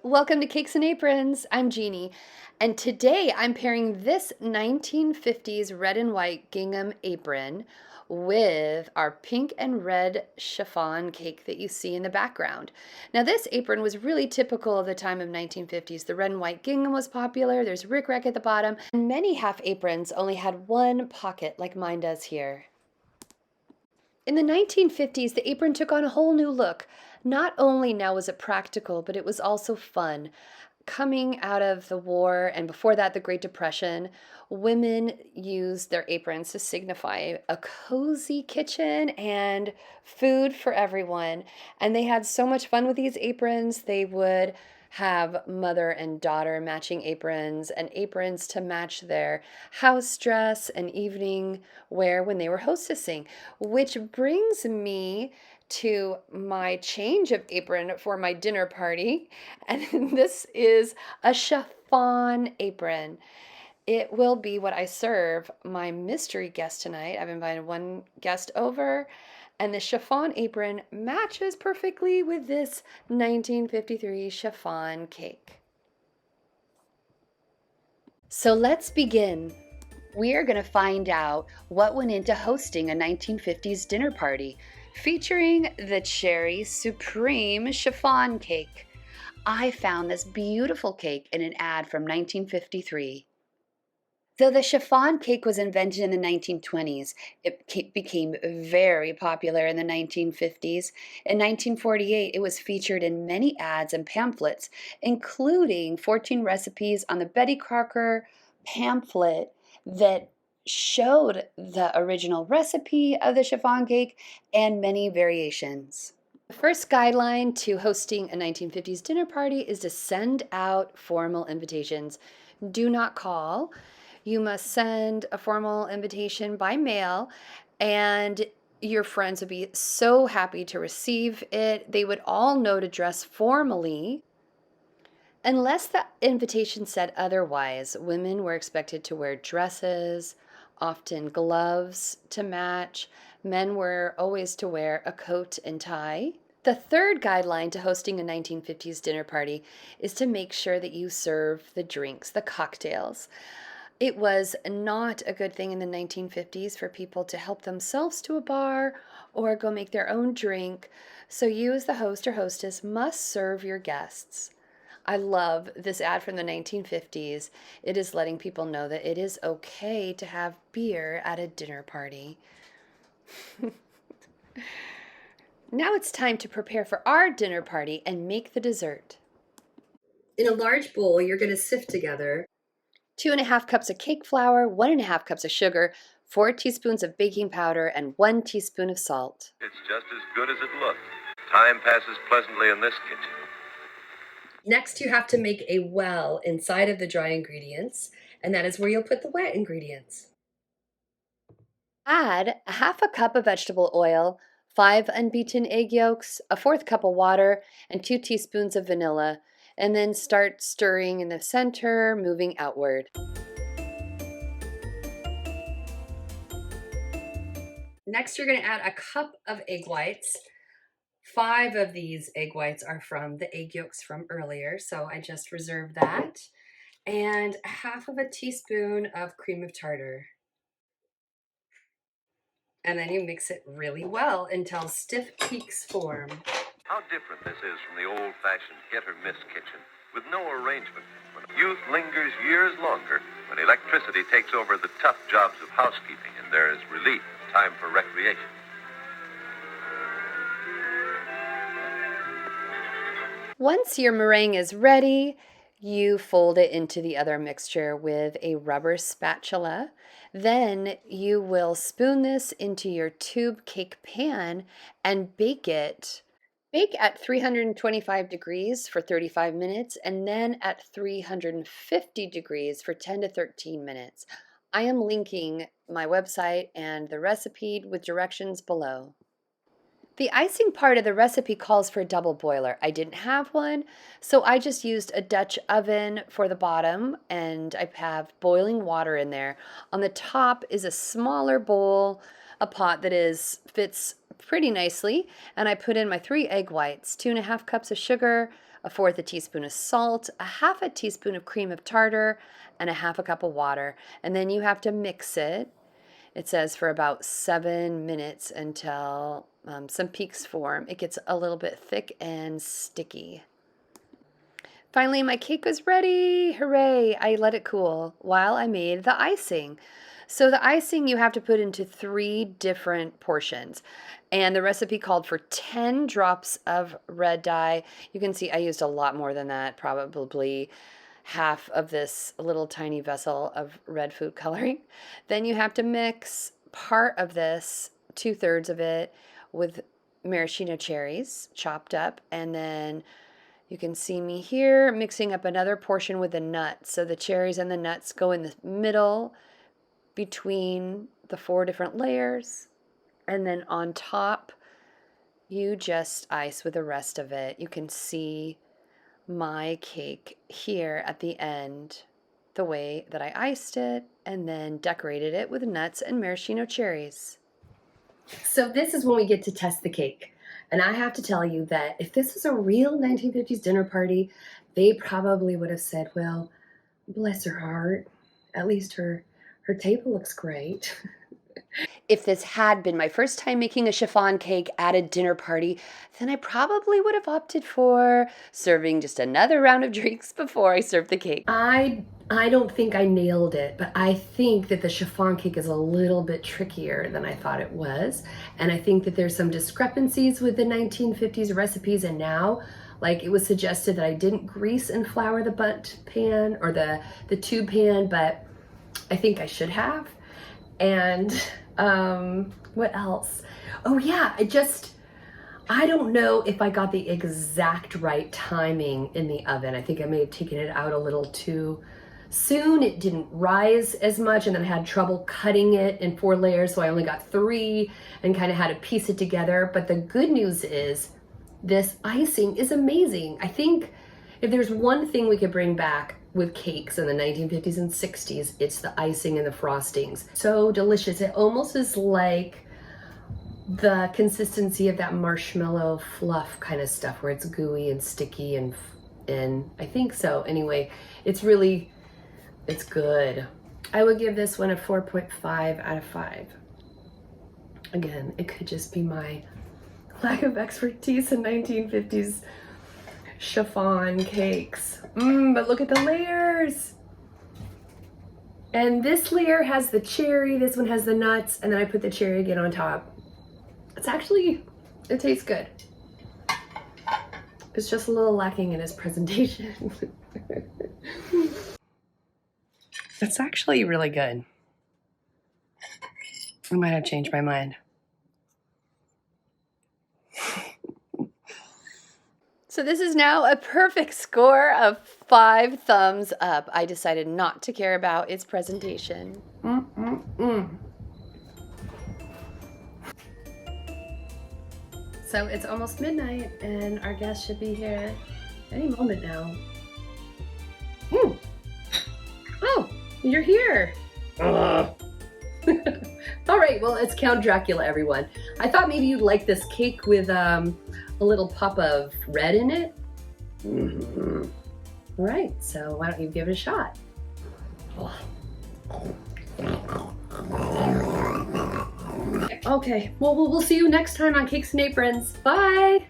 Welcome to Cakes and Aprons. I'm Jeannie, and today I'm pairing this 1950s red and white gingham apron with our pink and red chiffon cake that you see in the background. Now, this apron was really typical of the time of 1950s. The red and white gingham was popular. There's rickrack at the bottom, and many half aprons only had one pocket like mine does here. In the 1950s, the apron took on a whole new look. Not only now was it practical, but it was also fun. Coming out of the war and before that, the Great Depression, women used their aprons to signify a cozy kitchen and food for everyone. And they had so much fun with these aprons. They would have mother and daughter matching aprons and aprons to match their house dress and evening wear when they were hostessing, which brings me to my change of apron for my dinner party. And this is a chiffon apron. It will be what I serve my mystery guest tonight. I've invited one guest over, and the chiffon apron matches perfectly with this 1953 chiffon cake. So let's begin. We are going to find out what went into hosting a 1950s dinner party featuring the Cherry Supreme chiffon cake. I found this beautiful cake in an ad from 1953. Though the chiffon cake was invented in the 1920s, it became very popular in the 1950s. In 1948, it was featured in many ads and pamphlets, including 14 recipes on the Betty Crocker pamphlet that showed the original recipe of the chiffon cake and many variations. The first guideline to hosting a 1950s dinner party is to send out formal invitations. Do not call. You must send a formal invitation by mail, and your friends would be so happy to receive it. They would all know to dress formally. Unless the invitation said otherwise, women were expected to wear dresses, often gloves to match. Men were always to wear a coat and tie. The third guideline to hosting a 1950s dinner party is to make sure that you serve the drinks, the cocktails. It was not a good thing in the 1950s for people to help themselves to a bar or go make their own drink, so you as the host or hostess must serve your guests. I love this ad from the 1950s. It is letting people know that it is okay to have beer at a dinner party. Now it's time to prepare for our dinner party and make the dessert. In a large bowl, you're going to sift together 2.5 cups of cake flour, 1.5 cups of sugar, 4 teaspoons of baking powder, and 1 teaspoon of salt. It's just as good as it looks. Time passes pleasantly in this kitchen. Next, you have to make a well inside of the dry ingredients, and that is where you'll put the wet ingredients. Add 1/2 cup of vegetable oil, 5 unbeaten egg yolks, 1/4 cup of water, and 2 teaspoons of vanilla, and then start stirring in the center, moving outward. Next, you're going to add a cup of egg whites. 5 of these egg whites are from the egg yolks from earlier, so I just reserved that. And 1/2 teaspoon of cream of tartar. And then you mix it really well until stiff peaks form. How different this is from the old-fashioned get-or-miss kitchen, with no arrangement, when youth lingers years longer, when electricity takes over the tough jobs of housekeeping and there is relief, time for recreation. Once your meringue is ready, you fold it into the other mixture with a rubber spatula. Then you will spoon this into your tube cake pan and bake it. Bake at 325 degrees for 35 minutes and then at 350 degrees for 10 to 13 minutes. I am linking my website and the recipe with directions below. The icing part of the recipe calls for a double boiler. I didn't have one, so I just used a Dutch oven for the bottom, and I have boiling water in there. On the top is a smaller bowl, a pot that fits pretty nicely, and I put in my 3 egg whites, 2.5 cups of sugar, 1/4 teaspoon of salt, 1/2 teaspoon of cream of tartar, and 1/2 cup of water. And then you have to mix it. It says for about 7 minutes until some peaks form. It gets a little bit thick and sticky. Finally, my cake was ready. Hooray! I let it cool while I made the icing. So the icing you have to put into 3 different portions. And the recipe called for 10 drops of red dye. You can see I used a lot more than that, probably half of this little tiny vessel of red food coloring. Then you have to mix part of this, 2/3 of it, with maraschino cherries chopped up. And then you can see me here mixing up another portion with the nuts. So the cherries and the nuts go in the middle between the 4 different layers. And then on top, you just ice with the rest of it. You can see my cake here at the end, the way that I iced it and then decorated it with nuts and maraschino cherries. So this is when we get to test the cake. And I have to tell you that if this was a real 1950s dinner party, they probably would have said, well, bless her heart, at least her table looks great. If this had been my first time making a chiffon cake at a dinner party, then I probably would have opted for serving just another round of drinks before I served the cake. I don't think I nailed it, but I think that the chiffon cake is a little bit trickier than I thought it was. And I think that there's some discrepancies with the 1950s recipes and now. Like it was suggested that I didn't grease and flour the bundt pan or the tube pan, but I think I should have. And what else? Oh yeah, I don't know if I got the exact right timing in the oven. I think I may have taken it out a little too soon. It didn't rise as much and then I had trouble cutting it in 4 layers. So I only got 3 and kind of had to piece it together. But the good news is this icing is amazing. I think if there's one thing we could bring back with cakes in the 1950s and 60s, it's the icing and the frostings. So delicious. It almost is like the consistency of that marshmallow fluff kind of stuff where it's gooey and sticky and I think so. Anyway, it's good. I would give this one a 4.5 out of 5. Again, it could just be my lack of expertise in 1950s chiffon cakes. But look at the layers. And this layer has the cherry, this one has the nuts, and then I put the cherry again on top. It tastes good. It's just a little lacking in its presentation. It's actually really good. I might have changed my mind. So this is now a perfect score of 5 thumbs up. I decided not to care about its presentation. So it's almost midnight and our guest should be here any moment now. Oh, you're here. All right, well, it's Count Dracula, everyone. I thought maybe you'd like this cake with a little pop of red in it. All right, so why don't you give it a shot? Okay, well, we'll see you next time on Cakes and Aprons. Bye.